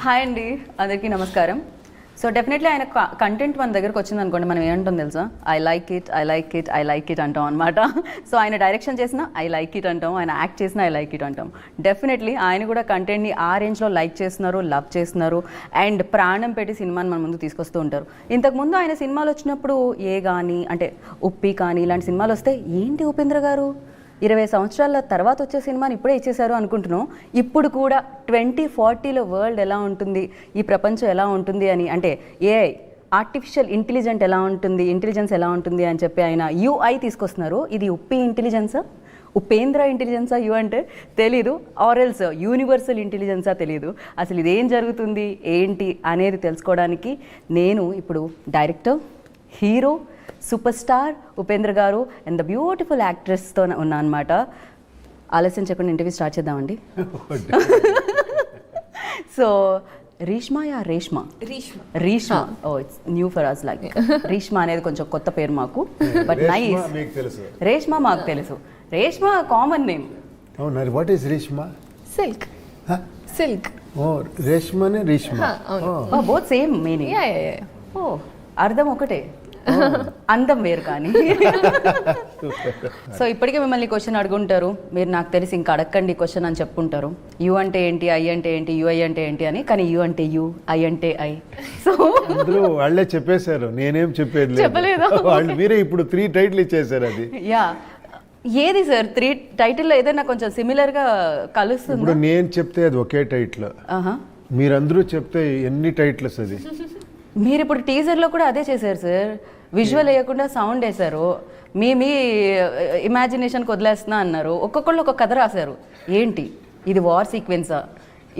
Hi అండి, అందరికీ నమస్కారం. సో డెఫినెట్లీ ఆయన కంటెంట్ మన దగ్గరకు వచ్చింది అనుకోండి, మనం ఏమంటాం తెలుసా, ఐ లైక్ ఇట్ అంటాం అనమాట. సో ఆయన డైరెక్షన్ చేసినా ఐ లైక్ ఇట్ అంటాం, ఆయన యాక్ట్ చేసినా ఐ లైక్ ఇట్ అంటాం. డెఫినెట్లీ ఆయన కూడా కంటెంట్ని ఆ రేంజ్లో లైక్ చేస్తున్నారు, లవ్ చేస్తున్నారు అండ్ ప్రాణం పెట్టి సినిమాని మన ముందు తీసుకొస్తూ ఉంటారు. ఇంతకుముందు ఆయన సినిమాలు వచ్చినప్పుడు ఏ కానీ అంటే ఉప్పి కానీ ఇలాంటి సినిమాలు వస్తే ఏంటి ఉపేంద్ర గారు 20 సంవత్సరాల తర్వాత వచ్చే సినిమాని ఇప్పుడే ఇచ్చేశారు అనుకుంటున్నాం. ఇప్పుడు కూడా 2040లో వరల్డ్ ఎలా ఉంటుంది, ఈ ప్రపంచం ఎలా ఉంటుంది అని, అంటే ఏఐ ఆర్టిఫిషియల్ ఇంటెలిజెన్స్ ఎలా ఉంటుంది అని చెప్పి ఆయన యూఐ తీసుకొస్తున్నారు. ఇది ఉప్పి ఇంటెలిజెన్సా, ఉపేంద్ర ఇంటెలిజెన్సా యూ అంటే తెలీదు, ఆర్ఎల్స్ యూనివర్సల్ ఇంటెలిజెన్సా తెలీదు. అసలు ఇదేం జరుగుతుంది ఏంటి అనేది తెలుసుకోవడానికి నేను ఇప్పుడు director, hero, super star Upendra garu and the beautiful యాక్ట్రెస్తో ఉన్నా అనమాట. ఆలస్యం చెప్పండి, ఇంటర్వ్యూ స్టార్ట్ చేద్దామండి. So Reshma, oh it's new for us, like Reshma అనేది కొంచెం కొత్త పేరు మాకు, బట్ నైస్. రేష్మా మాకు తెలుసు, రేష్మా కామన్ నేమ్. అవును, వాట్ ఈస్ రేష్మా? సిల్క్. ఓ రేష్మానే రేష్మా, బోత్ సేమ్ మీనింగ్. ఓ అర్థం ఒకటే, అందం వేరు కానీ. సో ఇప్పటికే మిమ్మల్ని క్వశ్చన్ అడుగుంటారు, మీరు నాకు తెలిసి ఇంకా అడగండి క్వశ్చన్ అని చెప్పుకుంటారు. యూ అంటే ఏంటి, ఐ అంటే ఏంటి, యుఐ అంటే ఏంటి అని. కానీ యూ అంటే యూ, ఐ అంటే ఐ. సో అందరూ వాళ్ళే చెప్పేశారు, నేనేం చెప్పేది చెప్పలేదు. వాళ్ళు మీరే ఇప్పుడు 3 టైటిల్ ఇచ్చేసారు. అది యా ఏది సార్ 3 టైటిల్లో ఏదైనా కొంచెం సిమిలర్గా కలుస్తుంది? ఇప్పుడు నేను చెప్తే అది ఒకే టైటిల్, మీరందరూ చెప్తే ఎన్ని టైటిల్స్ అది. మీరు ఇప్పుడు టీజర్లో కూడా అదే చేశారు సార్, విజువల్ వేయకుండా సౌండ్ వేశారు, మీ ఇమాజినేషన్కి వదిలేస్తున్నా అన్నారు. ఒక్కొక్కళ్ళు ఒక్కొక్క కథ రాశారు. ఏంటి ఇది, వార్ సీక్వెన్సా,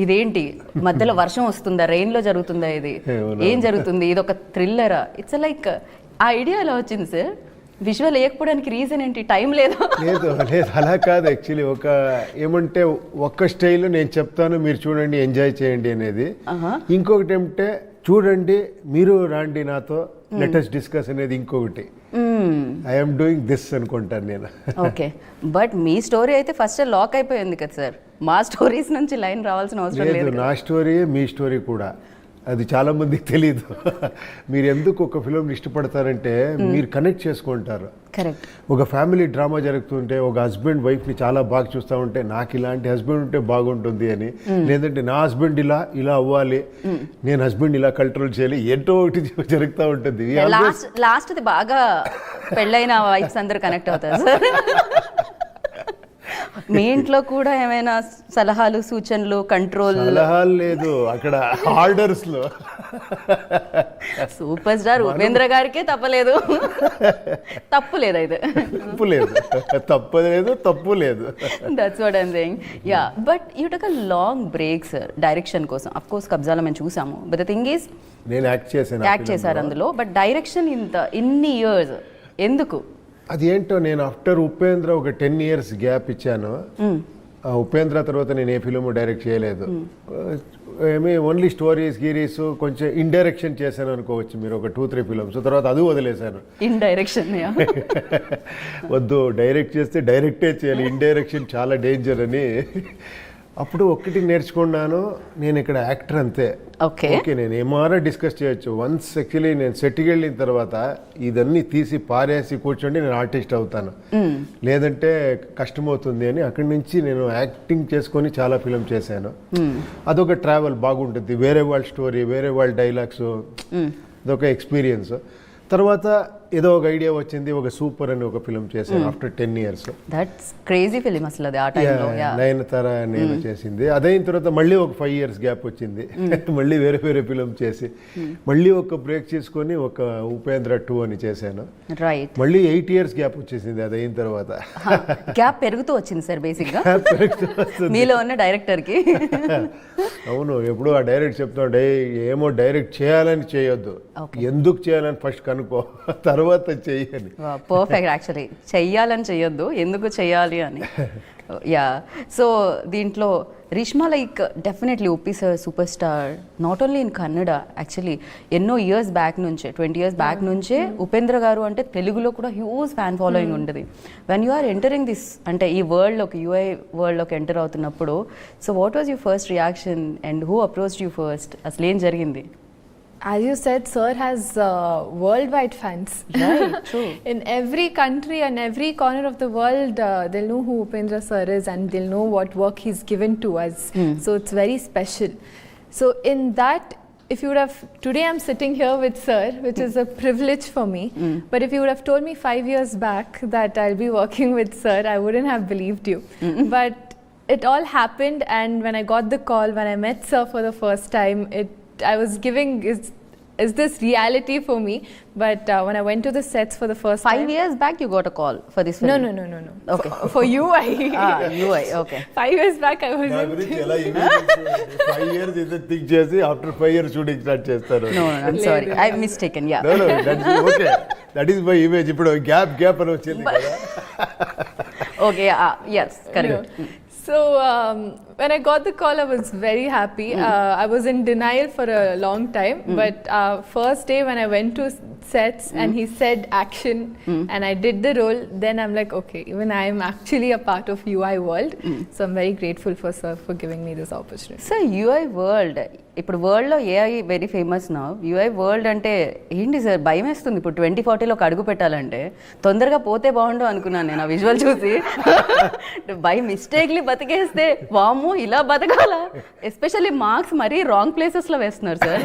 ఇదేంటి మధ్యలో వర్షం వస్తుందా, రెయిన్లో జరుగుతుందా, ఇది ఏం జరుగుతుంది, ఇది ఒక థ్రిల్లరా? ఇట్స్ లైక్ ఆ ఐడియా ఎలా వచ్చింది సార్? విజువల్ వేయకపోవడానికి రీజన్ ఏంటి, టైం లేదా? లేదు అలా కాదు. యాక్చువల్లీ ఏమంటే ఒక్క స్టైల్ నేను చెప్తాను, మీరు చూడండి ఎంజాయ్ చేయండి అనేది. ఇంకొకటి ఏమంటే చూడండి మీరు రాండి నాతో, లెటెస్ట్ డిస్కస్ అనేది ఇంకొకటి. ఐఎమ్ డూయింగ్ దిస్ అనుకుంటాను నేను. ఓకే, బట్ మీ స్టోరీ అయితే ఫస్ట్ లాక్ అయిపోయింది కదా సార్, మా స్టోరీస్ నుంచి లైన్ రావాల్సిన అవసరం లేదు. నా స్టోరీ మీ స్టోరీ కూడా, అది చాలా మందికి తెలీదు. మీరు ఎందుకు ఒక ఫిలిం ఇష్టపడతారంటే మీరు కనెక్ట్ చేసుకుంటారు. కరెక్ట్. ఒక ఫ్యామిలీ డ్రామా జరుగుతుంటే ఒక హస్బెండ్ వైఫ్ని చాలా బాగా చూస్తూ ఉంటే నాకు ఇలాంటి హస్బెండ్ ఉంటే బాగుంటుంది అని, లేదంటే నా హస్బెండ్ ఇలా అవ్వాలి, నేను హస్బెండ్ ఇలా కంట్రోల్ చేయాలి, ఏంటో ఒకటి జరుగుతూ ఉంటుంది. లాస్ట్ బాగా పెళ్ళైన వైఫ్స్ అందరూ కనెక్ట్ అవుతారు సార్. మీ ఇంట్లో కూడా ఏమైనా సలహాలు, సూచనలు, కంట్రోల్? సలహాలు లేదు, అక్కడ ఆర్డర్స్ లో. సూపర్ స్టార్ ఉపేంద్ర గారికే తప్పలేదు, తప్పు లేదు అయితే. తప్పు లేదు. That's what I'm saying. Yeah, but you took a long break sir direction కోసం. అఫ్ కోర్స్ కబ్జాలో మేము చూసాము, బట్ ద థింగ్ ఈస్ నేను యాక్ట్ చేశారు అందులో, బట్ డైరెక్షన్ ఇన్ని ఇయర్స్ ఎందుకు? అది ఏంటో, నేను ఆఫ్టర్ ఉపేంద్ర ఒక 10 years గ్యాప్ ఇచ్చాను. ఉపేంద్ర తర్వాత నేను ఏ ఫిలిం డైరెక్ట్ చేయలేదు. ఓన్లీ స్టోరీస్ గీరీస్ కొంచెం ఇండైరెక్షన్ చేశాను అనుకోవచ్చు మీరు, ఒక 2-3 ఫిలిమ్స్. తర్వాత అది వదిలేశాను. ఇండైరెక్షన్ వద్దు, డైరెక్ట్ చేస్తే డైరెక్టే చేయాలి, ఇండైరెక్షన్ చాలా డేంజర్ అని. అప్పుడు ఒక్కటి నేర్చుకున్నాను, నేను ఇక్కడ యాక్టర్ అంతే. ఓకే, నేను ఏమారా డిస్కస్ చేయొచ్చు. వన్స్ యాక్చువల్లీ నేను సెట్కి వెళ్ళిన తర్వాత ఇదన్నీ తీసి పారేసి కూర్చోండి నేను ఆర్టిస్ట్ అవుతాను, లేదంటే కష్టమవుతుంది అని అక్కడి నుంచి నేను యాక్టింగ్ చేసుకొని చాలా ఫిలిం చేశాను. అదొక ట్రావెల్ బాగుంటుంది, వేరే వాళ్ళ స్టోరీ, వేరే వాళ్ళ డైలాగ్స్, అదొక ఎక్స్పీరియన్స్. తర్వాత ఏదో ఒక ఐడియా వచ్చింది, ఒక సూపర్ అని ఒక ఫిలిం చేశాను after 10 years. That's crazy film అసలు అది, ఆ టైంలో. నయనతార నేను చేసింది. అదైన తర్వాత మళ్ళీ ఒక 5 years గ్యాప్ వచ్చింది. మళ్ళీ వేరే ఫిలిం చేసి మళ్ళీ ఒక బ్రేక్ చేసుకొని ఒక ఉపేంద్ర 2 అని చేశాను. రైట్. మళ్ళీ 8 years గ్యాప్ వచ్చేసింది అది అయిన తర్వాత. గ్యాప్ పెరుగుతూ వచ్చింది సార్ బేసిక్ గా మీలో ఉన్న డైరెక్టర్ కి. అవును, ఎప్పుడు ఆ డైరెక్ట్ చెప్తాడు, ఏమో డైరెక్ట్ చేయాలని చేయొద్దు, ఎందుకు చేయాలని ఫస్ట్ కనుక్కో, తర్వాత చెయ్యని. పర్ఫెక్ట్. యాక్చువల్లీ చెయ్యాలని చెయ్యొద్దు, ఎందుకు చెయ్యాలి అని. యా, సో దీంట్లో Rishma like definitely Uppi sir super star, not only in Kannada. Actually ఎన్నో ఇయర్స్ బ్యాక్ నుంచే, 20 years బ్యాక్ నుంచే ఉపేంద్ర గారు అంటే తెలుగులో కూడా హ్యూజ్ ఫ్యాన్ ఫాలోయింగ్ ఉంటుంది. When you are entering this అంటే ఈ వరల్డ్లోకి, యూఐ వరల్డ్లోకి ఎంటర్ అవుతున్నప్పుడు, so what was your first reaction and who approached you first? అసలు ఏం జరిగింది? As you said, sir has worldwide fans. Right, true. In every country and every corner of the world, they'll know who Upendra sir is and they'll know what work he's given to us. So it's very special. So in that, if you would have, today I'm sitting here with sir, which is a privilege for me. But if you would have told me 5 years back that I'll be working with sir, I wouldn't have believed you. But it all happened, and when I got the call, when I met sir for the first time, I was giving is this reality for me, but when I went to the sets for the first 5 time. years back you got a call for this film? No. Okay. For you, UI, okay. 5 years back I was నా గురించి ఎలా 5 years ఇది think చేసి after 5 years shooting start చేస్తారు. No, I'm sorry. I'm mistaken, yeah. No, okay, that is my image. ఇప్పుడు gap అని వచ్చింది కదా. Okay, yes, correct. So when I got the call, I was very happy. I was in denial for a long time, but first day when I went to sets and he said action and I did the role, then I'm like, okay, even I am actually a part of UI world. So I'm very grateful for sir for giving me this opportunity. So UI world, ఇప్పుడు వరల్డ్లో AI very famous నా. UI world అంటే ఏంటి sir? భయం వేస్తుంది. ఇప్పుడు 2040లోకి అడుగు పెట్టాలంటే తొందరగా పోతే బాగుండు అనుకున్నాను నేను ఆ విజువల్ చూసి. బై మిస్టేక్లీ బతికేస్తే వాము ఇలా బతకాలా? ఎస్పెషల్లీ మార్క్స్ మరీ రాంగ్ ప్లేసెస్లో వేస్తున్నారు సార్.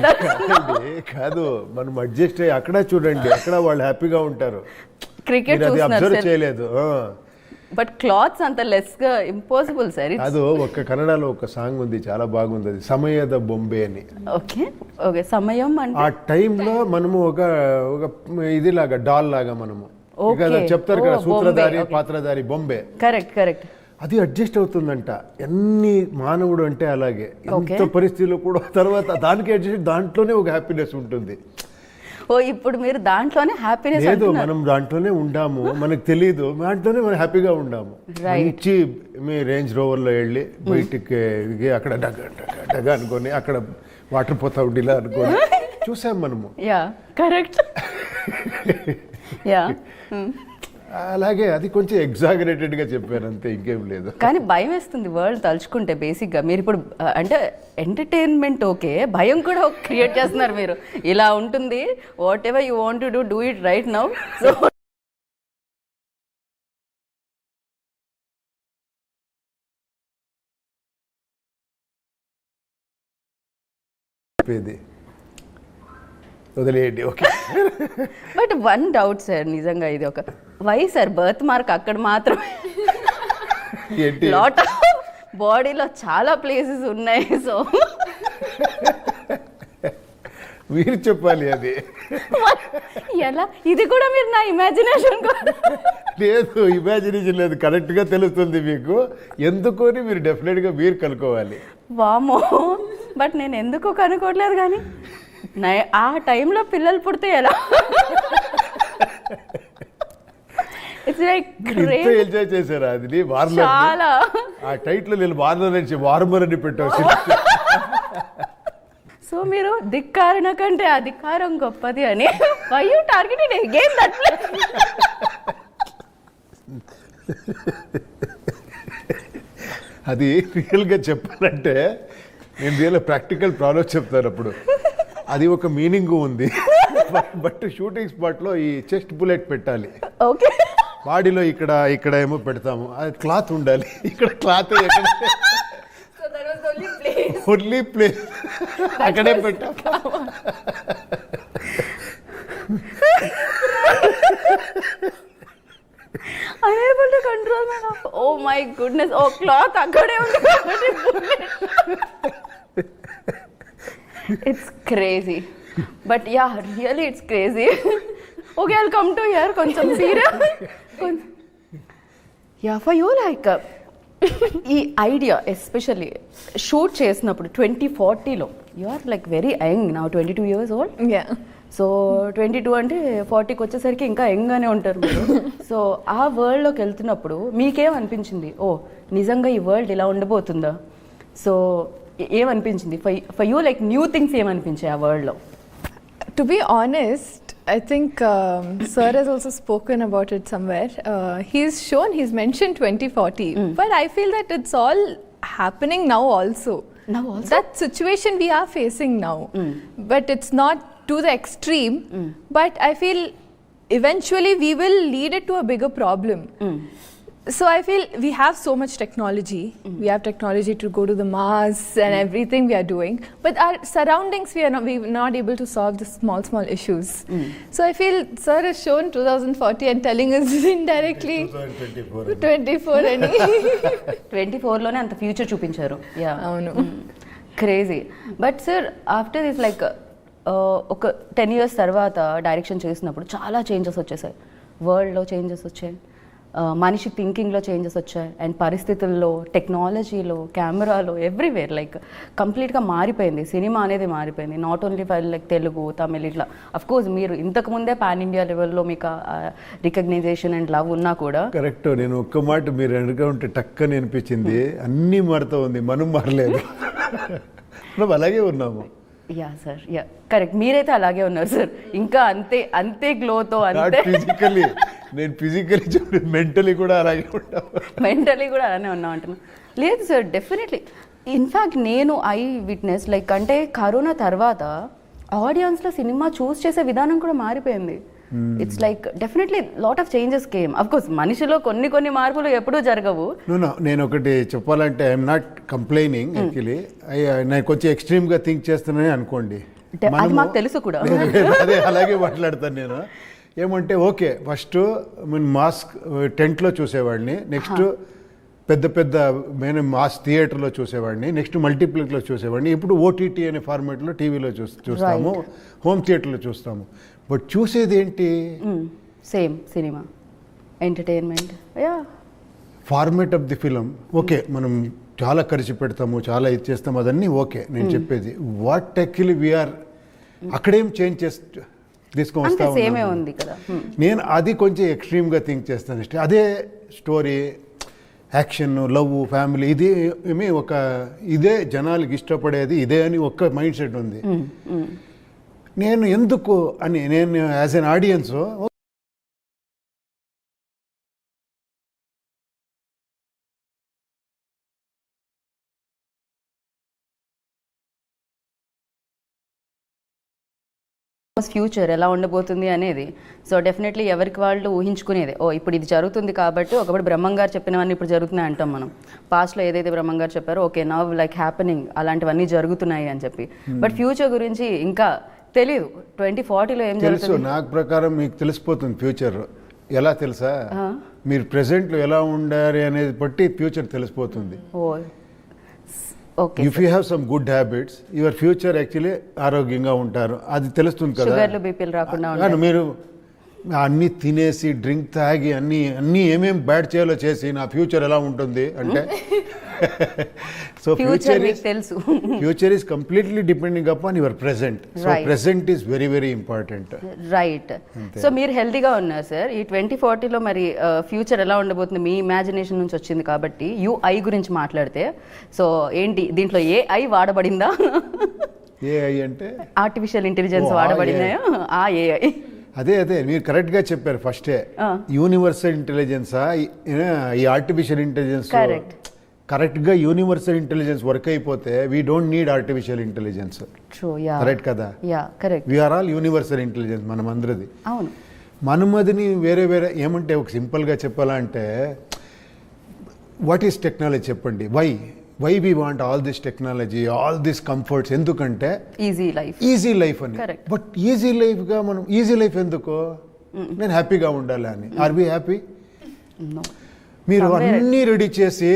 కాదు, మనం అడ్జస్ట్ అయ్యి అక్కడ చూడండి, అక్కడ వాళ్ళు హ్యాపీగా ఉంటారు. క్రికెట్ అది చూస్తున్నారు అబ్జర్వ్ సార్, చేయలేదు. బట్ క్లాత్స్ అంత లెస్ గా ఇంపాసిబుల్ సార్. అది ఒక కన్నడలో ఒక సాంగ్ ఉంది, చాలా బాగుంది, అది సమయద బొంబే అని. ఓకే ఓకే, సమయం అంటే ఆ టైంలో మనము ఒక ఇది లాగా డాల్ లాగా మనము చెప్తారు కదా, సూత్రధారి పాత్రధారి బొంబే. కరెక్ట్. అది అడ్జస్ట్ అవుతుందంట. ఎన్ని మానవుడు అంటే అలాగే ఎంత పరిస్థితుల్లో కూడా తర్వాత దానికి అడ్జస్ట్, దాంట్లోనే ఒక హ్యాపీనెస్ ఉంటుంది. ఓ ఇప్పుడు మీరు దాంట్లోనే హ్యాపీనెస్ లేదు, మనం దాంట్లోనే ఉండాము, మనకు తెలీదు, దాంట్లోనే మనం హ్యాపీగా ఉండాము. మంచి మీ రేంజ్ రోవర్లో వెళ్ళి బయటికి అక్కడ డగ అనుకొని అక్కడ వాటర్ పోతా ఉండిలా అనుకొని చూసాం మనము. Yeah correct. యా అలాగే అది కొంచెం ఎగ్జాగరేటెడ్ గా చెప్పాను అంతే, ఇంకేం లేదు. కానీ భయం వేస్తుంది వరల్డ్ తలుచుకుంటే. బేసిక్గా మీరు ఇప్పుడు అంటే ఎంటర్టైన్మెంట్ ఓకే, భయం కూడా క్రియేట్ చేస్తున్నారు మీరు. ఇలా ఉంటుంది, whatever you want to do it right now. So వదిలేయండి, okay. But one doubt sir, నిజంగా ఇది ఒక వై సార్ బర్త్ మార్క్ అక్కడ మాత్రమే? ఏంటి లాట్ బాడీలో చాలా ప్లేసెస్ ఉన్నాయి. సో మీరు చెప్పాలి అది. ఎలా? ఇది కూడా మీరు నా ఇమాజినేషన్ లేదు, ఇమాజినేషన్ లేదు, కరెక్ట్గా తెలుస్తుంది మీకు. ఎందుకని మీరు డెఫినెట్గా మీరు కనుక్కోవాలి. వామో, బట్ నేను ఎందుకు కనుక్కోవట్లేదు. కానీ ఆ టైంలో పిల్లలు పుడితే ఎలా? ఇట్స్ లైక్ ఇంత ఎంజాయ్ చేశారా అది? వార్నర్ చాలా. ఆ టైటిల్ నేను వార్నర్ నుంచి వార్మర్ అని పెట్టవచ్చు. సో మీరు ధిక్కారణ కంటే అధికారం గొప్పది అని why you targeted again that place? అది రియల్గా చెప్పాలంటే నేను రియల్ ప్రాక్టికల్ ప్రాబ్లమ్ చెప్తాను. అప్పుడు అది ఒక మీనింగ్ ఉంది, బట్ షూటింగ్ స్పాట్లో ఈ చెస్ట్ బుల్లెట్ పెట్టాలి. ఓకే, బాడీలో ఇక్కడ ఏమో పెడతాము, అది క్లాత్ ఉండాలి. ఇక్కడ క్లాత్ ఓన్లీ ప్లేస్ అక్కడే పెట్టాం. unable to control my laugh. Oh my goodness. Oh, cloth akkade undi kabatti it's crazy. But yeah, really it's crazy. Okay, I'll come to here koncham serious. Yeah, for you like ఈ idea especially shoot చేసినప్పుడు 2040లో you are like very young now, 22 years old. Yeah. So 22 అంటే 40కి వచ్చేసరికి ఇంకా యంగ్గానే ఉంటారు మీరు. So ఆ వరల్డ్లోకి వెళ్తున్నప్పుడు మీకేమనిపించింది, ఓ నిజంగా ఈ వరల్డ్ ఇలా ఉండబోతుందా? సో ఏమనిపించింది for you, like new things ఏమనిపించాయి ఆ వరల్డ్లో? To be honest, I think Sir has also spoken about it somewhere. He's mentioned 2040, but I feel that it's all happening now also. Now also? That situation we are facing now, but it's not to the extreme, but I feel eventually we will lead it to a bigger problem. So I feel we have so much technology. We have technology to go to the Mars and everything we are doing, but our surroundings we're not able to solve the small issues. So I feel Sir has shown 2040 and telling us indirectly 24 any 24లోనే అంత future చూపించారు. Yeah, అవును. Crazy. But sir after this like ఒక 10 years తర్వాత direction చేసినప్పుడు చాలా changes వచ్చేసాయి, వరల్డ్లో changes వచ్చాయి, మనిషి థింకింగ్లో చేంజెస్ వచ్చాయి, అండ్ పరిస్థితుల్లో, టెక్నాలజీలో, కెమెరాలో, ఎవ్రీవేర్ లైక్ కంప్లీట్గా మారిపోయింది. సినిమా అనేది మారిపోయింది. Not only for like Telugu, Tamil ఇట్లా. అఫ్కోర్స్ మీరు ఇంతకుముందే పాన్ ఇండియా లెవెల్లో మీకు రికగ్నైజేషన్ అండ్ లవ్ ఉన్నా కూడా. కరెక్ట్. నేను ఒక్క మాట మీరు అడుగుగా ఉంటే టక్కని అనిపించింది, అన్నీ మారుతూ ఉంది, మనం మారలేదు. మనం అలాగే ఉన్నాము. Yeah sir, yeah correct. మీరైతే అలాగే ఉన్నారు సార్, ఇంకా అంతే గ్లోతో, అంతే ఫిజికలీ. నేను ఫిజికలీ చెప్పి మెంటలీ కూడా అలాగే ఉంటాను. మెంటలీ కూడా అలానే ఉన్నాం అంటున్నాను. లేదు సార్, డెఫినెట్లీ. ఇన్ఫ్యాక్ట్ నేను ఐ విట్నెస్ లైక్ అంటే కరోనా తర్వాత ఆడియన్స్లో సినిమా చూస్ చేసే విధానం కూడా మారిపోయింది. It's like definitely lot of changes came. Of course మనిషిలో కొన్ని మార్పులు ఎప్పుడూ జరగవు. నేను ఒకటి చెప్పాలంటే ఐఎమ్ నాట్ కంప్లైనింగ్ యాక్చువల్లీ. నేను కొంచెం ఎక్స్ట్రీమ్గా థింక్ చేస్తున్నానే అనుకోండి, అది మాకు తెలుసు కూడా. అదే అలాగే మాట్లాడతాను నేను. ఏమంటే ఓకే, ఫస్ట్ మాస్క్ టెంట్లో చూసేవాడిని, నెక్స్ట్ పెద్ద మేము మాస్ థియేటర్లో చూసేవాడిని, నెక్స్ట్ మల్టీప్లెక్స్లో చూసేవాడిని, ఇప్పుడు ఓటీటీ అనే ఫార్మాట్లో టీవీలో చూస్తాము, హోమ్ థియేటర్లో చూస్తాము. బట్ చూసేది ఏంటి? Same cinema, entertainment. Yeah, format of the film okay, మనం చాలా ఖర్చు పెడతాము, చాలా ఇది చేస్తాము, అదన్నీ ఓకే. నేను చెప్పేది వాట్ యాక్చువల్లీ వీఆర్ అక్కడేం చేంజ్ తీసుకొని వస్తా ఉంది కదా. నేను అది కొంచెం ఎక్స్ట్రీమ్గా థింక్ చేస్తాను. అదే స్టోరీ, యాక్షన్, లవ్, ఫ్యామిలీ, ఇది ఏమి ఇదే జనాలకి ఇష్టపడేది ఇదే అని ఒక్క మైండ్ సెట్ ఉంది. నేను ఎందుకు అని నేను యాజ్ ఎన్ ఆడియన్స్ ఫ్యూచర్ ఎలా ఉండబోతుంది అనేది. సో డెఫినెట్లీ ఎవరికి వాళ్ళు ఊహించుకునేది, ఓ ఇప్పుడు ఇది జరుగుతుంది కాబట్టి, ఒకప్పుడు బ్రహ్మంగారు చెప్పినవన్నీ ఇప్పుడు జరుగుతున్నాయి అంటాం మనం. పాస్ట్లో ఏదైతే బ్రహ్మంగారు చెప్పారో ఓకే నవ్ లైక్ హ్యాపెనింగ్, అలాంటివన్నీ జరుగుతున్నాయి అని చెప్పి. బట్ ఫ్యూచర్ గురించి ఇంకా తెలియదు. 2040లో ఏం జరుగుతుంది నాకు ప్రకారం మీకు తెలిసిపోతుంది ఫ్యూచర్. ఎలా తెలుసా? మీరు ప్రెసెంట్లో ఎలా ఉండాలి అనేది బట్టి ఫ్యూచర్ తెలిసిపోతుంది. If you have some good habits, your future actually ఆరోగ్యంగా ఉంటారు, అది తెలుస్తుంది కదా. షుగర్లు, బీపీలు రాకుండా మీరు అన్నీ తినేసి డ్రింక్ తాగి అన్నీ ఏమేమి బ్యాడ్ చేయాలో చేసి నా ఫ్యూచర్ ఎలా ఉంటుంది అంటే so future is completely depending upon your present. So present is very very important. Right. So మీరు హెల్తీగా ఉన్నారు సార్. ఈ 2040లో మరి ఫ్యూచర్ ఎలా ఉండబోతుంది? మీ ఇమాజినేషన్ నుంచి వచ్చింది కాబట్టి యూఐ గురించి మాట్లాడితే, సో ఏంటి దీంట్లో ఏఐ వాడబడిందా? ఏఐ అంటే ఆర్టిఫిషియల్ ఇంటెలిజెన్స్ వాడబడిందా? ఆ ఏఐ అదే మీరు కరెక్ట్గా చెప్పారు. ఫస్టే యూనివర్సల్ ఇంటెలిజెన్సా ఈ ఆర్టిఫిషియల్ ఇంటెలిజెన్స్? కరెక్ట్గా యూనివర్సల్ ఇంటెలిజెన్స్ వర్క్ అయిపోతే we don't need artificial intelligence. Correct కదా? వీఆర్ ఆల్ యూనివర్సల్ ఇంటెలిజెన్స్ మనం అందరిది. అవును. మనమదిని వేరే ఏమంటే ఒక సింపుల్గా చెప్పాలంటే వాట్ ఈస్ టెక్నాలజీ చెప్పండి. Why we want all this technology, all this comforts? ఎందుకంటే ఈజీ లైఫ్ అని. బట్ ఈజీ లైఫ్గా మనం ఈజీ లైఫ్ ఎందుకు? నేను హ్యాపీగా ఉండాలి అని. Are we happy? మీరు అన్నీ రెడీ చేసి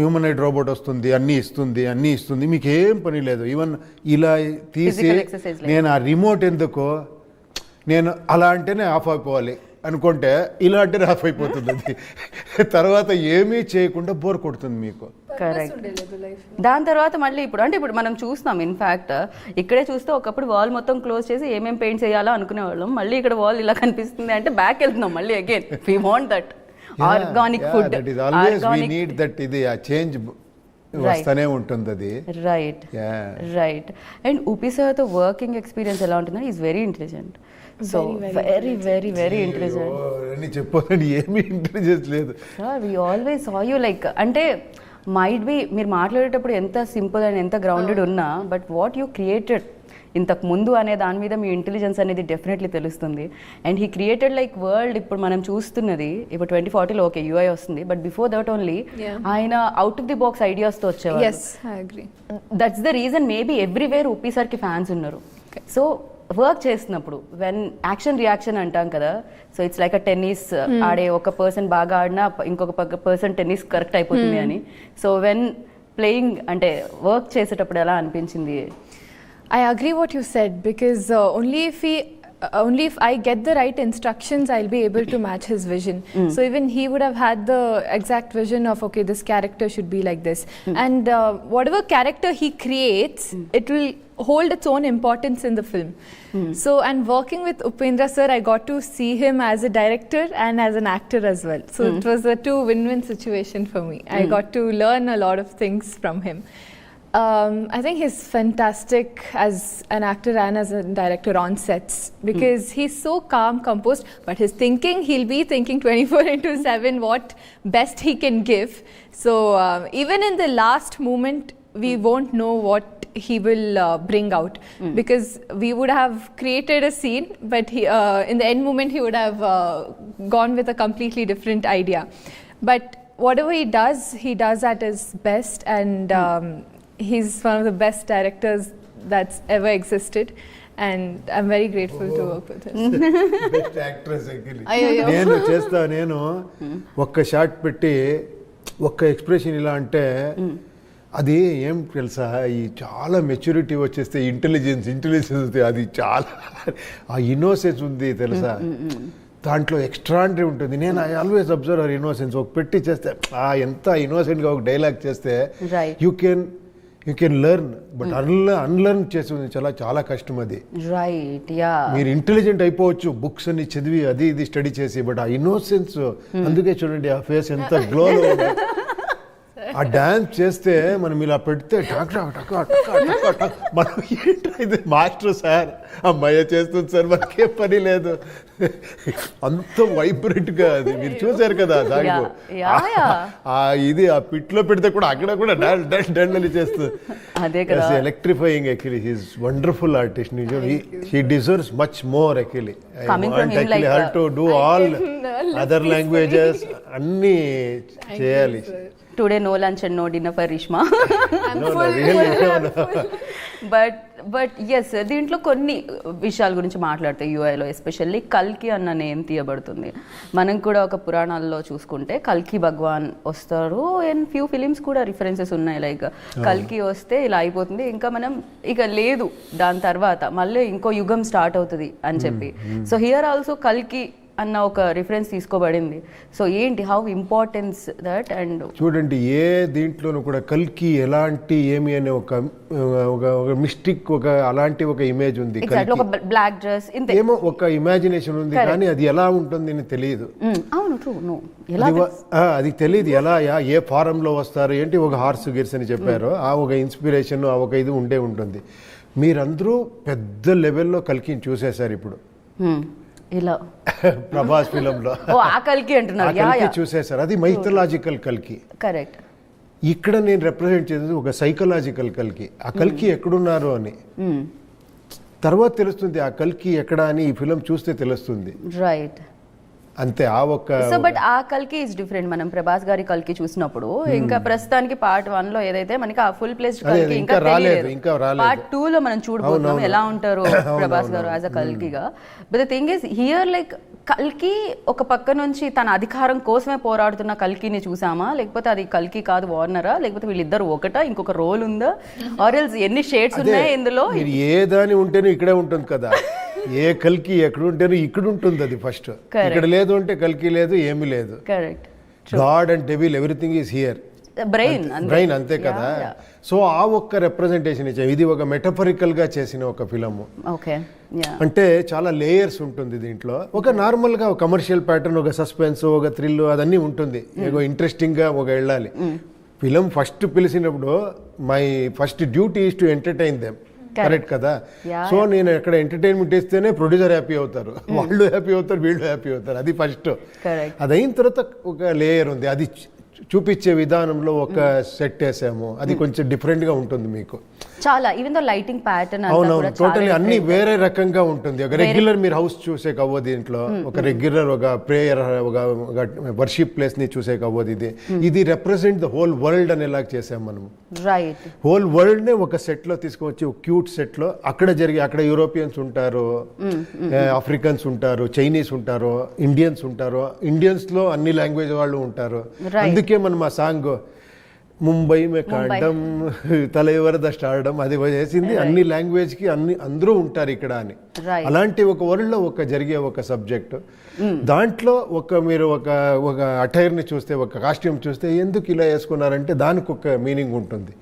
హ్యూమనైడ్ రోబోట్ వస్తుంది, అన్నీ ఇస్తుంది, మీకు ఏం పని లేదు. ఈవెన్ ఇలా తీసి నేను ఆ రిమోట్ ఎందుకో, నేను అలా అంటేనే ఆఫ్ అయిపోవాలి అనుకుంటే ఇలా అంటేనే ఆఫ్ అయిపోతుంది. అది తర్వాత ఏమీ చేయకుండా బోర్ కొడుతుంది మీకు. కరెక్ట్. దాని తర్వాత మళ్ళీ ఇప్పుడు మనం చూస్తాం ఇన్ఫ్యాక్ట్ ఇక్కడే చూస్తే ఒకప్పుడు వాల్ మొత్తం క్లోజ్ చేసి ఏమేం పెయింట్ చేయాలో అనుకునేవాళ్ళం, మళ్ళీ ఇక్కడ వాల్ ఇలా కనిపిస్తుంది అంటే బ్యాక్ వెళ్తున్నాం మళ్ళీ again we want that organic food, need that, ఇది ఆ చేంజ్ వస్తూనే ఉంటుంది అది. Right right. అండ్ ఉపి సార్తో వర్కింగ్ ఎక్స్పీరియన్స్ ఎలా ఉంటుందంటే is very intelligent, so very very very intelligent. చెప్పండి, ఏమీ ఇంటెలిజెన్స్ లేదు sir. We always saw you like అంటే మైట్ బి మీరు మాట్లాడేటప్పుడు ఎంత సింపుల్ అండ్ ఎంత గ్రౌండెడ్ ఉన్నా, బట్ వాట్ యూ క్రియేటెడ్ ఇంతకు ముందు అనే దాని మీద మీ ఇంటెలిజెన్స్ అనేది డెఫినెట్లీ తెలుస్తుంది. And he created like world ఇప్పుడు మనం చూస్తున్నది ఇప్పుడు 2040లో ఓకే యూఐ వస్తుంది, బట్ బిఫోర్ దట్ ఓన్లీ ఆయన అవుట్ ఆఫ్ ది బాక్స్ ఐడియాస్తో వచ్చేవారు. That's the reason maybe everywhere Uppi సార్కి ఫ్యాన్స్ ఉన్నారు. సో వర్క్ చేస్తున్నప్పుడు వెన్ యాక్షన్ రియాక్షన్ అంటాం కదా, so it's like a tennis ఆడే ఒక పర్సన్ బాగా ఆడినా ఇంకొక పర్సన్ టెన్నిస్ కరెక్ట్ అయిపోతుంది అని. సో వెన్ ప్లేయింగ్ అంటే వర్క్ చేసేటప్పుడు ఎలా అనిపించింది? I agree what you said, because only if I get the right instructions, I'll be able to match his vision. So even he would have had the exact vision of, okay, this character should be like this. And whatever character he creates, it will hold its own importance in the film. So, and working with Upendra sir, I got to see him as a director and as an actor as well. So it was a two win-win situation for me. I got to learn a lot of things from him. I think he's fantastic as an actor and as a director on sets, because he's so calm, composed, but his thinking, he'll be thinking 24/7 what best he can give. So even in the last moment, we won't know what he will bring out, because we would have created a scene, but in the end moment he would have gone with a completely different idea. But whatever he does at his best, and he's one of the best directors that's ever existed, and I'm very grateful to work with him. Best actress నేను ఒక్క shot పెట్టి ఒక్క expression ఇలా అంటే అది ఏం తెలుసా, ఈ చాలా మెచ్యూరిటీ వచ్చేస్తే ఇంటెలిజెన్స్ అది చాలా ఆ ఇన్నోసెన్స్ ఉంది తెలుసా, దాంట్లో ఎక్స్ట్రాండరీ ఉంటుంది. నేను I always observe hour innocence. ఒక పెట్టి చేస్తే ఎంత ఇన్నోసెంట్గా ఒక డైలాగ్ చేస్తే you can learn, but unlearn చేసేది చాలా కష్టం అది. Right, yeah. మీరు ఇంటెలిజెంట్ అయిపోవచ్చు బుక్స్ అన్ని చదివి అది ఇది స్టడీ చేసి, బట్ ఆ ఇన్నోసెన్స్, అందుకే చూడండి ఆ ఫేస్ ఎంత గ్లోలో ఉంది. ఆ డాన్స్ చేస్తే మనం ఇలా పెడితే మనం ఏంటైతే మాస్టర్ సార్ అమ్మాయి చేస్తుంది సార్, మనకే పని లేదు, అంత వైబ్రెంట్గా అది మీరు చూసారు కదా దాంట్లో. ఇది ఆ పిట్లో పెడితే కూడా అక్కడ కూడా డాన్స్ చేస్తుంది. Electrifying actually. He's wonderful artist. He deserves much more actually. Her to do all other languages అన్నీ చేయాలి. Today no lunch and no dinner for Rishma. But yes, దీంట్లో కొన్ని విషయాల గురించి మాట్లాడితే యూఐలో ఎస్పెషల్లీ కల్కి అన్న నేమ్ తీయబడుతుంది. మనం కూడా ఒక పురాణాల్లో చూసుకుంటే కల్కి భగవాన్ వస్తారు, అండ్ ఫ్యూ ఫిలిమ్స్ కూడా రిఫరెన్సెస్ ఉన్నాయి, లైక్ కల్కి వస్తే ఇలా అయిపోతుంది, ఇంకా మనం ఇక లేదు దాని తర్వాత మళ్ళీ ఇంకో యుగం స్టార్ట్ అవుతుంది అని చెప్పి. సో హియర్ ఆల్సో కల్కి అన్న ఒక రిఫరెన్స్ తీసుకోబడింది. సో ఏంటి హౌ ఇంపార్టెన్స్ దట్? అండ్ చూడండి, ఏ దీంట్లోనూ కూడా కల్కి ఎలాంటి ఏమి అనే ఒక మిస్టిక్ అలాంటి ఒక ఇమేజ్ ఉంది. ఒక బ్లాక్ డ్రెస్ ఏమో ఒక ఇమాజినేషన్ ఉంది, కానీ అది ఎలా ఉంటుంది అని తెలియదు. అవును, అది తెలియదు ఎలా ఏ ఫారంలో వస్తారు ఏంటి. ఒక హార్స్ గిర్స్ అని చెప్పారు, ఆ ఒక ఇన్స్పిరేషన్ ఆ ఒక ఇది ఉండే ఉంటుంది. మీరందరూ పెద్ద లెవెల్లో కల్కిని చూసేశారు ఇప్పుడు ఇలా ప్రభాస్ ఫిలంలో. ఆ కల్కి అంటున్నారు, చూసేశారు. అది మైథలాజికల్ కల్కి. కరెక్ట్. ఇక్కడ నేను రిప్రజెంట్ చేసేది ఒక సైకలాజికల్ కల్కి. ఆ కల్కి ఎక్కడున్నారు అని తర్వాత తెలుస్తుంది. ఆ కల్కి ఎక్కడ అని ఈ ఫిలం చూస్తే తెలుస్తుంది. రైట్, అంతే. ఆ ఒక్క సో బట్ ఆ కల్కి ఇస్ డిఫరెంట్. మనం ప్రభాస్ గారి కల్కి చూసినప్పుడు ఇంకా ప్రస్తుతానికి పార్ట్ 1 లో ఏదైతే మనకి ఆ ఫుల్ ప్లేస్డ్ కల్కి ఇంకా రాలేదు. పార్ట్ 2 లో మనం చూడబోతున్నాం ఎలా ఉంటారు ప్రభాస్ గారు యాజ్ అ కల్కిగా. But the thing is here like కల్కి ఒక పక్క నుంచి తన అధికారం కోసమే పోరాడుతున్న కల్కిని చూసామా, లేకపోతే అది కల్కి కాదు వార్నరా, లేకపోతే వీళ్ళిద్దరు ఒకటా, ఇంకొక రోల్ ఉందా, ఆర్ ఎల్స్ ఎన్ని షేడ్స్ ఉన్నాయి ఇందులో? ఏ దాని ఉంటేనే ఇక్కడే ఉంటుంది కదా. ఏ కల్కి ఎక్కడ ఉంటేనో ఇక్కడ ఉంటుంది. అది ఫస్ట్ ఇక్కడ లేదు అంటే కల్కి లేదు, ఏమీ లేదు. Correct. God and devil everything is here. Brain అంతే కదా. సో ఆ ఒక్క రిప్రజెంటేషన్ ఇచ్చాం. ఇది ఒక మెటఫరికల్ గా చేసిన ఒక ఫిలము. ఓకే, అంటే చాలా లేయర్స్ ఉంటుంది దీంట్లో. ఒక నార్మల్ గా కమర్షియల్ ప్యాటర్న్, ఒక సస్పెన్స్, ఒక థ్రిల్ అదన్నీ ఉంటుంది. ఏదో ఇంట్రెస్టింగ్ గా ఒక వెళ్ళాలి. ఫిలం ఫస్ట్ పిలిచినప్పుడు my first duty is to entertain them. Correct కదా. సో నేను ఎక్కడ ఎంటర్టైన్మెంట్ ఇస్తేనే ప్రొడ్యూసర్ హ్యాపీ అవుతారు, వాళ్ళు హ్యాపీ అవుతారు, వీళ్ళు హ్యాపీ అవుతారు. అది ఫస్ట్. అది అయిన తర్వాత ఒక లేయర్ ఉంది, అది చూపించే విధానంలో ఒక సెట్ వేసాము. అది కొంచెం డిఫరెంట్ గా ఉంటుంది మీకు చాలా. ఈవెన్ దో లైటింగ్ ప్యాటర్న్ అవునవును టోటలీ అన్ని వేరే రకంగా ఉంటుంది. ఒక రెగ్యులర్ మీరు హౌస్ చూసే కవ్వదు దీంట్లో. ఒక రెగ్యులర్ ఒక ప్రేయర్, ఒక వర్షిప్ ప్లేస్ ని చూసే కవ్వదు. ఇది రిప్రజెంట్ ద హోల్ వరల్డ్ అనేలాగా చేసాం మనం. రైట్. హోల్ వరల్డ్ నే ఒక సెట్ లో తీసుకొచ్చి, ఒక క్యూట్ సెట్ లో అక్కడ అక్కడ యూరోపియన్స్ ఉంటారు, ఆఫ్రికన్స్ ఉంటారు, చైనీస్ ఉంటారు, ఇండియన్స్ ఉంటారు. ఇండియన్స్ లో అన్ని లాంగ్వేజ్ వాళ్ళు ఉంటారు. అందుకే మనం ఆ సాంగ్ ముంబై మే కాండం తలైవరద స్టార్డం అది చేసింది. అన్ని లాంగ్వేజ్ కి అందరూ ఉంటారు ఇక్కడ అని. అలాంటి ఒక వరల్డ్ లో ఒక జరిగే ఒక సబ్జెక్ట్. దాంట్లో మీరు ఒక అటైర్ ని చూస్తే, ఒక కాస్ట్యూమ్ చూస్తే ఎందుకు ఇలా వేసుకున్నారంటే దానికి ఒక మీనింగ్ ఉంటుంది.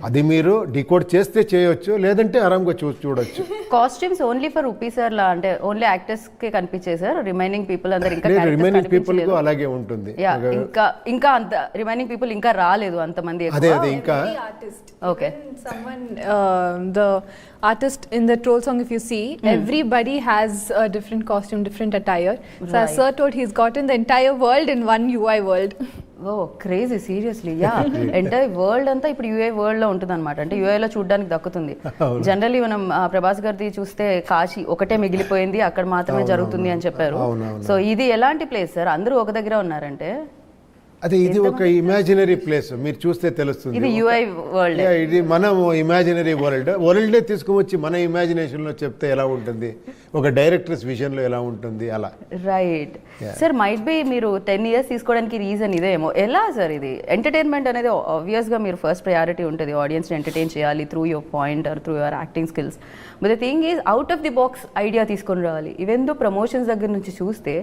అది మీరు డికోడ్ చేస్తే చేయొచ్చు, లేదంటే ఆరాంగా చూడొచ్చు. కాస్ట్యూమ్స్ ఓన్లీ ఫర్ ఉపీ సార్ లా అంటే ఓన్లీ యాక్టర్స్ కే కనిపించాయి సార్. రిమైనింగ్ పీపుల్ అందరూ ఇంకా రిమైనింగ్ పీపుల్ కు అలాగే ఉంటుంది. ఇంకా అంత రిమైనింగ్ పీపుల్ ఇంకా రాలేదు అంతమంది. అదే ఇంకా okay. Someone the artist in the troll song, if you see, everybody has a different costume, different attire. So as sir told, he's gotten the entire world in one UI world. Oh crazy, సీరియస్లీ. Yeah, entire world అంతా ఇప్పుడు UA world లో ఉంటుంది అనమాట. అంటే UA లో చూడడానికి దక్కుతుంది. జనరల్లీ మనం ప్రభాస్ గారిది చూస్తే కాశీ ఒకటే మిగిలిపోయింది, అక్కడ మాత్రమే జరుగుతుంది అని చెప్పారు. సో ఇది ఎలాంటి ప్లేస్ సార్? అందరూ ఒక దగ్గర ఉన్నారంటే అదే ఇది ఒక ఇమాజినరీ ప్లేస్. మీరు చూస్తే తెలుస్తుంది. ఇది యూఐ వరల్డ్. ఇది మనం ఇమాజినరీ వరల్డే తీసుకువచ్చి మన ఇమాజినేషన్ లో చెప్తే ఎలా ఉంటుంది, ఒక డైరెక్టర్స్ విజన్ లో ఎలా ఉంటుంది అలా. Right sir. మైట్ బి మీరు 10 years తీసుకోవడానికి రీజన్ ఇదేమో. ఎలా సార్? ఇది ఎంటర్టైన్మెంట్ అనేది ఆబ్వియస్ గా మీరు ఫస్ట్ ప్రయారిటీ ఉంటుంది. ఆడియన్స్ ని ఎంటర్టైన్ చేయాలి through your point or through your acting skills. But the thing is out of the box idea తీసుకొని రావాలి. ఈవెన్ దో ప్రమోషన్స్ దగ్గర నుంచి చూస్తే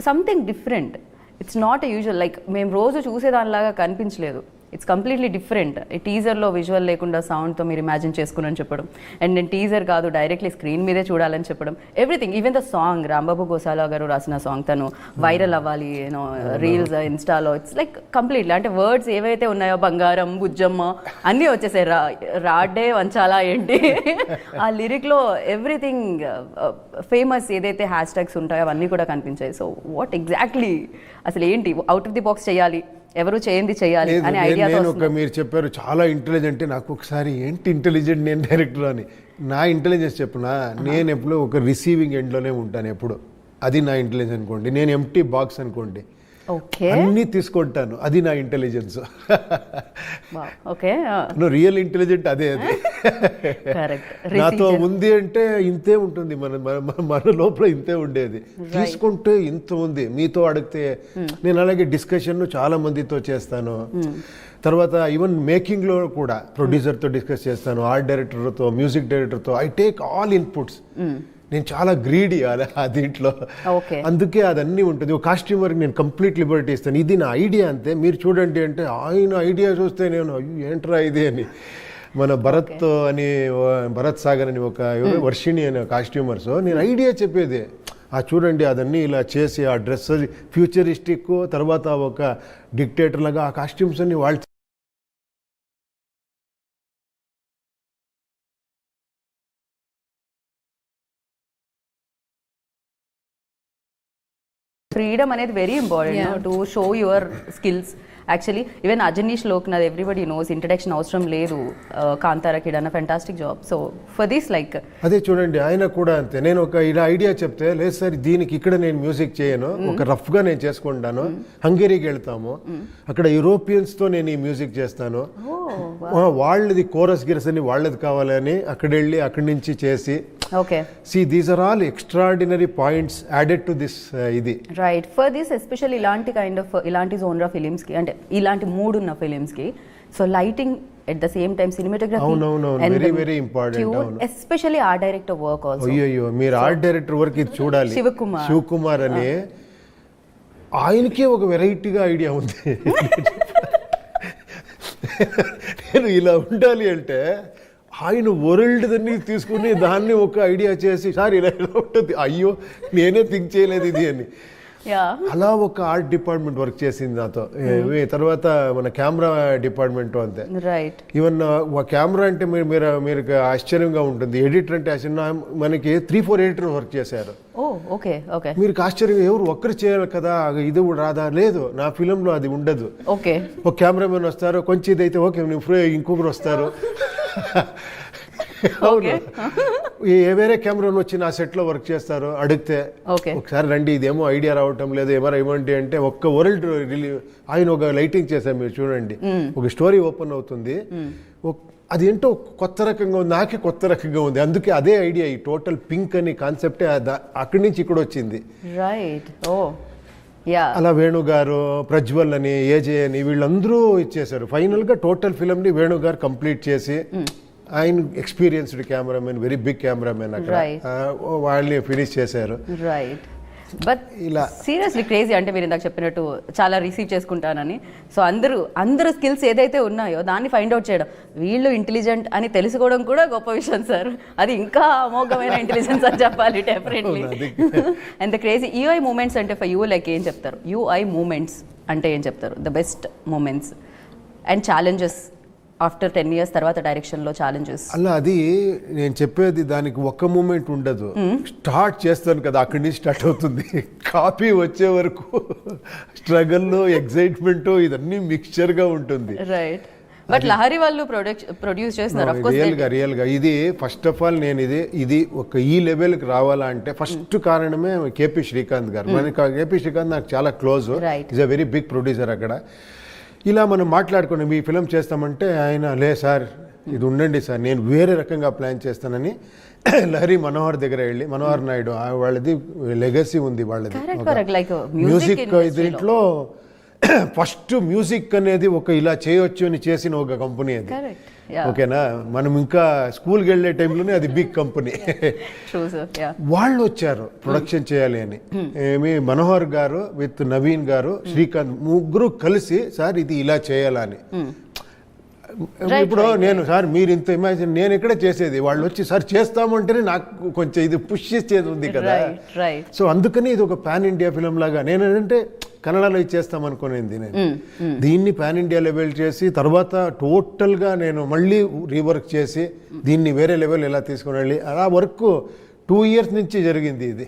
something different. It's not a usual like మేము రోజు చూసేదానిలాగా కనిపించలేదు. It's completely different. ఈ టీజర్లో విజువల్ లేకుండా సౌండ్తో మీరు ఇమాజిన్ చేసుకుని చెప్పడం, అండ్ నేను టీజర్ కాదు డైరెక్ట్లీ స్క్రీన్ మీదే చూడాలని చెప్పడం, everything. Even the song, Rambabu Gosala garu రాసిన సాంగ్, తను వైరల్ అవ్వాలి యూనో రీల్స్ ఇన్స్టాలో. ఇట్స్ లైక్ కంప్లీట్లీ అంటే వర్డ్స్ ఏవైతే ఉన్నాయో బంగారం, బుజ్జమ్మ అన్నీ వచ్చేసాయి. రాడ్డే వంచాలా ఏంటి ఆ లిరిక్లో ఎవ్రీథింగ్ ఫేమస్ ఏదైతే హ్యాష్ ట్యాగ్స్ ఉంటాయో అవన్నీ కూడా కనిపించాయి. సో వాట్ ఎగ్జాక్ట్లీ అసలు ఏంటి అవుట్ ఆఫ్ ది బాక్స్ చేయాలి, ఎవరు చేయండి చేయాలి అనే ఐడియా. మీరు చెప్పారు చాలా ఇంటెలిజెంట్. నాకు ఒకసారి ఏంటి ఇంటెలిజెంట్ నేను డైరెక్టర్ అని. నా ఇంటెలిజెన్స్ చెప్పునా, నేను ఎప్పుడు ఒక రిసీవింగ్ ఎండ్లోనే ఉంటాను ఎప్పుడు. అది నా ఇంటెలిజెన్స్ అనుకోండి. నేను ఎంప్టీ బాక్స్ అనుకోండి, అన్నీ తీసుకుంటాను. అది నా ఇంటెలిజెన్స్. రియల్ ఇంటెలిజెంట్ అదే. అది నాతో ఉంది అంటే ఇంతే ఉంటుంది. మన లోపల ఇంతే ఉండేది. తీసుకుంటే ఇంత ఉంది. మీతో అడిగితే నేను అలాగే డిస్కషన్ చాలా మందితో చేస్తాను. తర్వాత ఈవెన్ మేకింగ్ లో కూడా ప్రొడ్యూసర్తో డిస్కస్ చేస్తాను, ఆర్ట్ డైరెక్టర్తో, మ్యూజిక్ డైరెక్టర్తో. I take all inputs. నేను చాలా గ్రీడీ దీంట్లో. అందుకే అదన్నీ ఉంటుంది. ఒక కాస్ట్యూమర్కి నేను కంప్లీట్ లిబర్టీ ఇస్తాను. ఇది నా ఐడియా అంతే, మీరు చూడండి అంటే ఆయన ఐడియా చూస్తే నేను ఏంట్రా ఇది అని. మన భరత్ సాగర్ అని ఒక వర్షిణి అనే కాస్ట్యూమర్స్, నేను ఐడియా చెప్పేది చూడండి అదన్నీ ఇలా చేసి ఆ డ్రెస్ ఫ్యూచరిస్టిక్, తర్వాత ఒక డిక్టేటర్ లాగా ఆ కాస్ట్యూమ్స్ అన్ని వాళ్ళు ఫ్రీడమ్ అనేది very important to show your skills. Actually even Ajaneesh Loknath everybody knows, introduction అవసరం లేదు. కాంతారాకి done a fantastic job. So for this like అదే చూడండి ఆయన కూడా అంతే. నేను ఒక ఇలా ఐడియా చెప్తే, లేదు సార్ దీనికి ఇక్కడ నేను మ్యూజిక్ చేయను, ఒక రఫ్గా నేను చేసుకుంటాను, హంగేరీకి వెళ్తాము, అక్కడ యూరోపియన్స్తో నేను ఈ మ్యూజిక్ చేస్తాను, వాళ్ళది కోరస్ గిరస్ అని వాళ్ళది కావాలని అక్కడ వెళ్ళి అక్కడి నుంచి చేసి. Okay, see these are all extraordinary points added to this. ఇది రైట్. ఫర్ దిస్ ఎస్పెషల్లీ ఇలాంటి కైండ్ ఆఫ్ ఇలాంటి జోనర్ ఫిలిమ్స్ కి, అంటే ఇలాంటి మూడ్ ఉన్న ఫిలిమ్స్ కి, so lighting at the same time cinematography and very important, especially art director work also. అయ్యో మీరు ఆర్ట్ డైరెక్టర్ వర్క్ ఇది చూడాలి. శివకుమార్ అని ఆయనకే ఒక వెరైటీగా ఐడియా ఉంది. నేను ఇలా ఉండాలి అంటే ఆయన వరల్డ్ దాన్ని తీసుకుని దాన్ని ఒక ఐడియా చేసి సార్ ఇలా ఉంటుంది, అయ్యో నేనే థింక్ చేయలేదు ఇది అని. అలా ఒక ఆర్ట్ డిపార్ట్మెంట్ వర్క్ చేసింది నాతో. తర్వాత మన కెమెరా డిపార్ట్మెంట్ అంతే. రైట్. ఈవెన్ కెమెరా అంటే మీరు ఆశ్చర్యంగా ఉంటుంది. ఎడిటర్ అంటే మనకి 3-4 ఎడిటర్ వర్క్ చేశారు. Okay okay. మీరు ఆశ్చర్యంగా ఎవరు ఒక్కరు చేయాలి కదా, ఇది కూడా రాదా? లేదు, నా ఫిలంలో అది ఉండదు. ఓకే. ఒక కెమెరామెన్ వస్తారు, కొంచెం ఇదైతే ఓకే ఇంకొకరు వస్తారు. అవును, వేరే కెమెరాను వచ్చి నా సెట్లో వర్క్ చేస్తారు. అడిగితే ఒకసారి రండి ఇదేమో ఐడియా రావటం లేదు, ఏమైనా ఇవ్వండి అంటే ఒక్క వరల్డ్ ఆయన ఒక లైటింగ్ చేశారు, మీరు చూడండి. ఒక స్టోరీ ఓపెన్ అవుతుంది, అది ఏంటో కొత్త రకంగా ఉంది, నాకే కొత్త రకంగా ఉంది. అందుకే అదే ఐడియా, ఈ టోటల్ పింక్ అని కాన్సెప్టే అక్కడి నుంచి ఇక్కడ వచ్చింది. రైట్. అలా వేణు గారు, ప్రజ్వల్ అని, ఏజే అని వీళ్ళందరూ ఇచ్చేశారు. ఫైనల్గా టోటల్ ఫిల్మ్ని వేణు గారు కంప్లీట్ చేసి, ఆయన experienced cameraman, very big cameraman, అక్కడ వాళ్ళని ఫినిష్ చేశారు. రైట్. బట్ ఇలా సీరియస్లీ క్రేజీ. అంటే మీరు ఇందాక చెప్పినట్టు చాలా రిసీవ్ చేసుకుంటానని, సో అందరూ స్కిల్స్ ఏదైతే ఉన్నాయో దాన్ని ఫైండ్ అవుట్ చేయడం, వీళ్ళు ఇంటెలిజెంట్ అని తెలుసుకోవడం కూడా గొప్ప విషయం సార్. అది ఇంకా అమోఘమైన ఇంటెలిజెన్స్ అని చెప్పాలి definitely. And the crazy UI moments అంటే ఫర్ యూ లైక్ ఏం చెప్తారు? యూఐ మూమెంట్స్ అంటే ఏం చెప్తారు? The best moments and challenges after 10 years తర్వాత డైరెక్షన్లో ఛాలెంజెస్. అలా అది నేను చెప్పేది, దానికి ఒక్క మూమెంట్ ఉండదు. స్టార్ట్ చేస్తాను కదా, అక్కడి నుంచి స్టార్ట్ అవుతుంది. కాపీ వచ్చే వరకు స్ట్రగల్, ఎక్సైట్మెంట్, ఇదన్నీ మిక్స్చర్గా ఉంటుంది. రైట్. బట్ లహరి వాళ్ళు ప్రొడ్యూస్ చేస్తున్నారు రియల్గా. ఇది ఫస్ట్ ఆఫ్ ఆల్ నేను ఇది ఒక ఈ లెవెల్కి రావాలంటే ఫస్ట్ కారణమే కేపీ శ్రీకాంత్ గారు. మనకి కేపీ శ్రీకాంత్ నాకు చాలా close, is a very big producer. అక్కడ ఇలా మనం మాట్లాడుకుని మీ ఫిలిం చేస్తామంటే ఆయన, లే సార్ ఇది ఉండండి సార్, నేను వేరే రకంగా ప్లాన్ చేస్తానని లహరి మనోహర్ దగ్గర వెళ్ళి, మనోహర్ నాయుడు వాళ్ళది లెగసీ ఉంది, వాళ్ళది మ్యూజిక్. దీంట్లో ఫస్ట్ మ్యూజిక్ అనేది ఒక ఇలా చేయొచ్చు అని చేసిన ఒక కంపెనీ అది. ఓకేనా, మనం ఇంకా స్కూల్కి వెళ్ళే టైంలోనే అది బిగ్ కంపెనీ. వాళ్ళు వచ్చారు ప్రొడక్షన్ చేయాలి అని. ఏమి మనోహర్ గారు విత్ నవీన్ గారు, శ్రీకాంత్, ముగ్గురు కలిసి సార్ ఇది ఇలా చేయాలని. ఇప్పుడు నేను సార్ మీరు ఇంత ఇమాజిన్, నేను ఎక్కడ చేసేది, వాళ్ళు వచ్చి సార్ చేస్తామంటేనే నాకు కొంచెం ఇది పుష్ చేసేది ఉంది కదా. సో అందుకని ఇది ఒక పాన్ ఇండియా ఫిలిం లాగా. నేను ఏంటంటే కన్నడలో ఇచ్చేస్తాం అనుకునేది నేను. దీన్ని పాన్ ఇండియా లెవెల్ చేసి తర్వాత టోటల్గా నేను మళ్ళీ రీవర్క్ చేసి దీన్ని వేరే లెవెల్ ఎలా తీసుకుని వెళ్ళి, అలా వర్క్ 2 years నుంచి జరిగింది ఇది.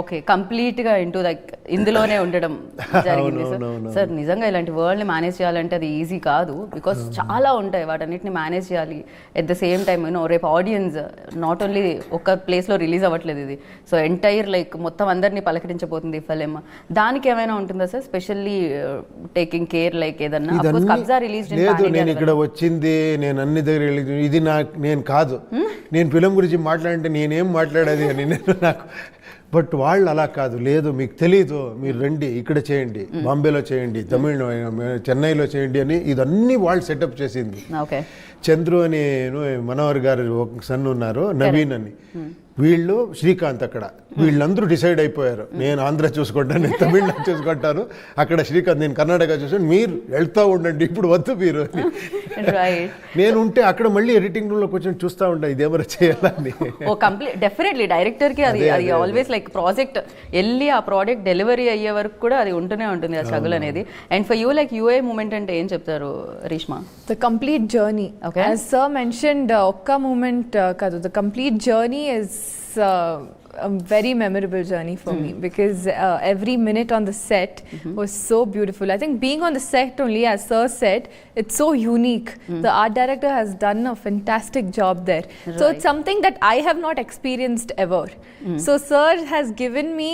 ఓకే, కంప్లీట్ గా ఇంటూ లైక్ ఇందులోనే ఉండడం జరిగింది సార్. నిజంగా ఇలాంటి వరల్డ్ ని మేనేజ్ చేయాలంటే అది ఈజీ కాదు, బికాస్ చాలా ఉంటాయి, వాటన్నిటిని మేనేజ్ చేయాలి. ఎట్ ద సేమ్ టైమ్ రేపు ఆడియన్స్ నాట్ ఓన్లీ ఒక ప్లేస్ లో రిలీజ్ అవ్వట్లేదు ఇది, సో ఎంటైర్ లైక్ మొత్తం అందరినీ పలకరించబోతుంది ఫిలిం. దానికి ఏమైనా ఉంటుందా sir specially taking care, like ఏదన్నా? కబ్జా రిలీజ్ లేదు, నేను ఇక్కడ వచ్చింది, నేను అన్ని దగ్గర ఇది నేను కాదు. నేను ఫిలిం గురించి మాట్లాడంటే నేనేం మాట్లాడేది అని నాకు. బట్ వాళ్ళు అలా కాదు, లేదు మీకు తెలీదు, మీరు రండి ఇక్కడ చేయండి, బాంబేలో చేయండి, చెన్నైలో చేయండి అని ఇదన్నీ వాళ్ళు సెటప్ చేసింది. చంద్రు అని మనోహర్ గారు ఒక సన్ ఉన్నారు, నవీన్ అని, వీళ్ళు శ్రీకాంత్. అక్కడ వీళ్ళందరూ డిసైడ్ అయిపోయారు, నేను ఆంధ్ర చూసుకుంటాను, నేను తమిళనాడు చూసుకుంటాను, అక్కడ శ్రీకాంత్ నేను కర్ణాటక చూసాను, మీరు వెళ్తూ ఉండండి, ఇప్పుడు వద్దు మీరు అని. నేను ఉంటే అక్కడ మళ్ళీ ఎడిటింగ్ రూమ్ లో కొంచెం చూస్తూ ఉంటా ఇదేమరా చేయాలని. డెఫినెట్లీ డైరెక్టర్ కి అది ఆల్వేస్ లైక్ ప్రాజెక్ట్ వెళ్ళి ఆ ప్రోడక్ట్ డెలివరీ అయ్యే వరకు కూడా అది ఉంటూనే ఉంటుంది ఆ స్ట్రగుల్ అనేది. And for you like UI moment అంటే ఏం చెప్తారు Reshma? The complete journey. As sir mentioned, ఒక్క మూమెంట్ కాదు, the complete journey is a very memorable journey for me, because every minute on the set was so beautiful. I think being on the set only, as sir said, it's so unique. The art director has done a fantastic job there. So it's something that I have not experienced ever. So sir has given me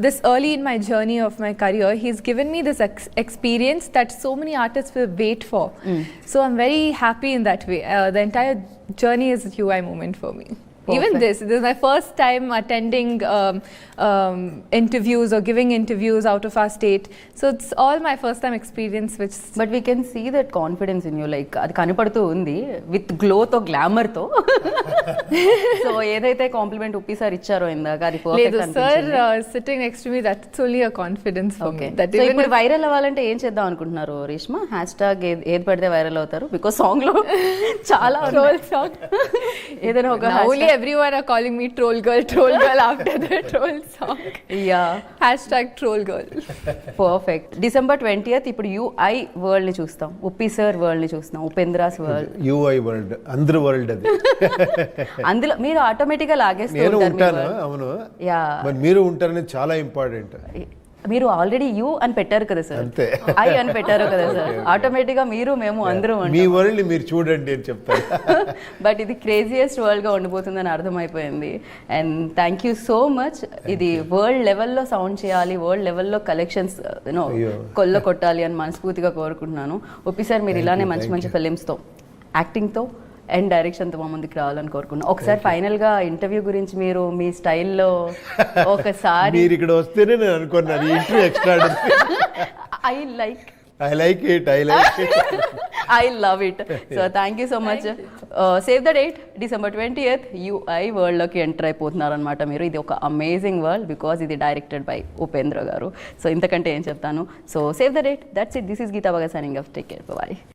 this early in my journey of my career, he's given me this experience that so many artists will wait for. So I'm very happy in that way. The entire journey is a UI moment for me. Even this is my first time attending interviews or giving interviews out of our state. So it's all my first time experience, which but we can see that confidence in you, like అది కనపడుతూ ఉంది with గ్లోతో గ్లామర్తో. So ఏదైతే compliment Uppi sir ఇచ్చారో ఇందాక అది Ledu, perfect sir sitting next to me, that's only a confidence for okay. me. That so even ఇప్పుడు వైరల్ అవ్వాలంటే ఏం చేద్దాం అనుకుంటున్నారు రేష్మా? హ్యాష్ ట్యాగ్ ఏది పడితే వైరల్ అవుతారు? బికాస్ సాంగ్ లో చాలా troll song. ఏదైనా ఒక Now only everyone are calling me troll girl after the troll song. Yeah Hashtag troll girl. Perfect. December 20th ఇప్పుడు యూఐ వరల్డ్ ని చూస్తాం, ఉప్పి సార్ వరల్డ్ ని చూస్తాం, ఉపేంద్రాస్ వరల్డ్. యూఐ వరల్డ్, అందరి వరల్డ్ అది. అందులో మీరు ఆటోమేటిక్ గా లాగేస్తూ నేను ఉంటారు మీ ఉంటాను, world. అవును. యా మరి మీరు ఉంటారని చాలా ఇంపార్టెంట్. మీరు ఆల్రెడీ యూ అని పెట్టారు కదా సార్, అంతే. ఐ అని పెట్టారు కదా సార్, ఆటోమేటిక్ గా మీరు మేము అందరూ మీ వరల్డ్ మీరు చూడండి అని చెప్తాను. బట్ ఇది క్రేజియస్ట్ వరల్డ్ గా ఉండిపోతుందని అర్థమైపోయింది. And thank you so much. ఇది వరల్డ్ లెవెల్లో సౌండ్ చేయాలి, వరల్డ్ లెవెల్లో కలెక్షన్స్ యూనో అయ్యో. కొల్ల కొట్టాలి అని మనస్ఫూర్తిగా కోరుకుంటున్నాను. ఒప్పి సార్ మీరు ఇలానే మంచి మంచి ఫిలిమ్స్తో, యాక్టింగ్తో అండ్ డైరెక్షన్తో మా ముందుకు రావాలని కోరుకున్నాను. ఒకసారి ఫైనల్ గా ఇంటర్వ్యూ గురించి మీరు మీ స్టైల్లో ఒకసారి మీరు ఇక్కడ వస్తేనే నేను అనుకున్నాను ఈ interview extra. I like I like it. I love it. So thank you so much. Save the date, December 20th, UI world లోకి ఎంటర్ అయిపోతున్నారు అనమాట మీరు. ఇది ఒక అమేజింగ్ వరల్డ్ బికాజ్ ఇది directed by Upendra garu. So ఇంతకంటే ఏం చెప్తాను. So save the date, that's it. This is Geetha Baga signing off. Take care, by.